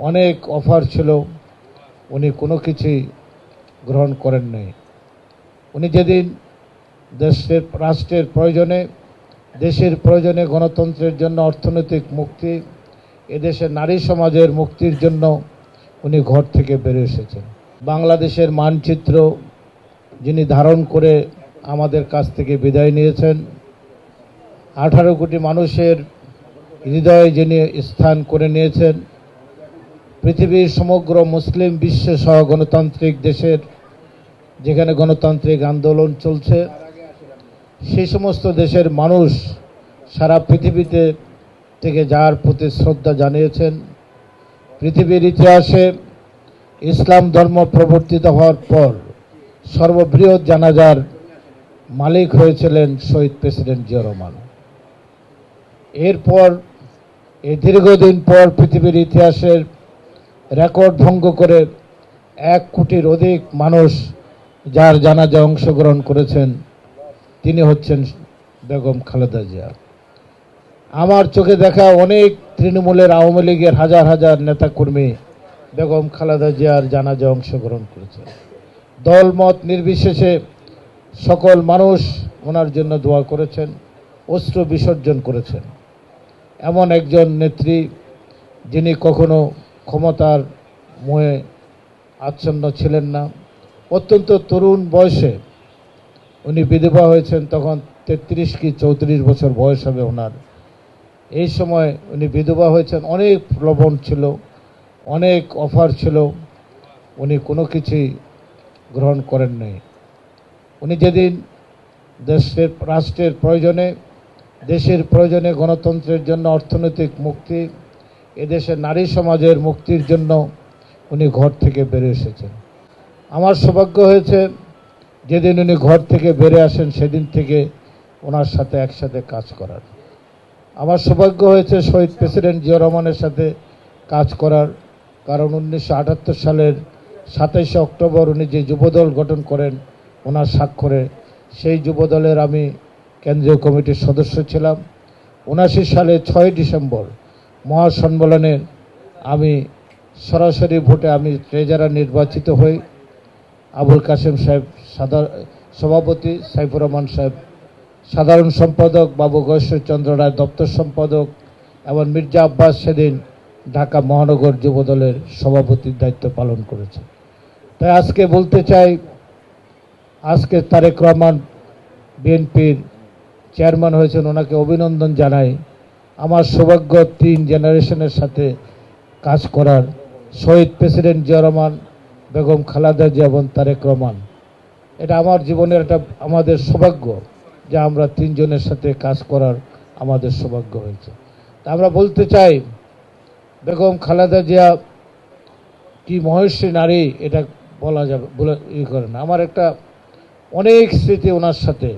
অনেক অফার ছিল, উনি কোনো কিছুই গ্রহণ করেন নাই। উনি যেদিন রাষ্ট্রের প্রয়োজনে, দেশের প্রয়োজনে, গণতন্ত্রের জন্য, অর্থনৈতিক মুক্তি, এদেশের নারী সমাজের মুক্তির জন্য উনি ঘর থেকে বেরিয়ে এসেছেন। বাংলাদেশের মানচিত্র যিনি ধারণ করে আমাদের কাছ থেকে বিদায় নিয়েছেন, 18 কোটি মানুষের হৃদয়ে যিনি স্থান করে নিয়েছেন, পৃথিবীর সমগ্র মুসলিম বিশ্ব সহ গণতান্ত্রিক দেশের যেখানে গণতান্ত্রিক আন্দোলন চলছে, সেই সমস্ত দেশের মানুষ সারা পৃথিবীতে থেকে যার প্রতি শ্রদ্ধা জানিয়েছেন। পৃথিবীর ইতিহাসে ইসলাম ধর্ম প্রবর্তিত হওয়ার পর সর্ববৃহৎ জানাজার মালিক হয়েছিলেন শহীদ প্রেসিডেন্ট জিয়া রহমান। এরপর এই দীর্ঘদিন পর পৃথিবীর ইতিহাসের রেকর্ড ভঙ্গ করে 1 কোটির অধিক মানুষ যার জানাজায় অংশগ্রহণ করেছেন, তিনি হচ্ছেন বেগম খালেদা জিয়া। আমার চোখে দেখা অনেক তৃণমূলের, আওয়ামী লীগের হাজার হাজার নেতাকর্মী বেগম খালেদা জিয়ার জানাজায় অংশগ্রহণ করেছেন। দলমত নির্বিশেষে সকল মানুষ ওনার জন্য দোয়া করেছেন, অশ্রু বিসর্জন করেছেন। এমন একজন নেত্রী যিনি কখনো ক্ষমতার মোহে আচ্ছন্ন ছিলেন না। অত্যন্ত তরুণ বয়সে উনি বিধবা হয়েছেন, তখন 33 কি 34 বছর বয়স হবে ওনার। এই সময় উনি বিধবা হয়েছেন। অনেক প্রলোভন ছিল, অনেক অফার ছিল, উনি কোনো কিছুই গ্রহণ করেন নাই। উনি যেদিন রাষ্ট্রের প্রয়োজনে, দেশের প্রয়োজনে, গণতন্ত্রের জন্য, অর্থনৈতিক মুক্তি, এদেশের নারী সমাজের মুক্তির জন্য উনি ঘর থেকে বেরিয়ে এসেছেন। আমার সৌভাগ্য হয়েছে যেদিন উনি ঘর থেকে বেরিয়ে আসেন সেদিন থেকে ওনার সাথে একসাথে কাজ করার। আমার সৌভাগ্য হয়েছে শহীদ প্রেসিডেন্ট জিয়া রহমানের সাথে কাজ করার, কারণ 1978 সালের 27শে অক্টোবর উনি যে যুবদল গঠন করেন ওনার স্বাক্ষরে, সেই যুবদলের আমি কেন্দ্রীয় কমিটির সদস্য ছিলাম। 79 সালে 6 ডিসেম্বর মহাসম্মেলনে আমি সরাসরি ভোটে আমি ট্রেজারার নির্বাচিত হই। আবুল কাসেম সাহেব সভাপতি, সাইফুর রহমান সাহেব সাধারণ সম্পাদক, বাবু গয়েশ্বরচন্দ্র রায় দপ্তর সম্পাদক এবং মির্জা আব্বাস সেদিন ঢাকা মহানগর যুবদলের সভাপতির দায়িত্ব পালন করেছে। তাই আজকে বলতে চাই, আজকে তারেক রহমান বিএনপির চেয়ারম্যান হয়েছেন, ওনাকে অভিনন্দন জানাই। আমার সৌভাগ্য 3 জেনারেশনের সাথে কাজ করার, শহীদ প্রেসিডেন্ট জিয়া রহমান, বেগম খালেদা জিয়া এবং তারেক রহমান। এটা আমার জীবনের একটা আমাদের সৌভাগ্য যে আমরা 3 জনের সাথে কাজ করার আমাদের সৌভাগ্য হয়েছে। তা আমরা বলতে চাই, বেগম খালেদা জিয়া কি মহেশ্বরী নারী, এটা বলা যাবে বলে করে না। আমার একটা অনেক স্মৃতি ওনার সাথে।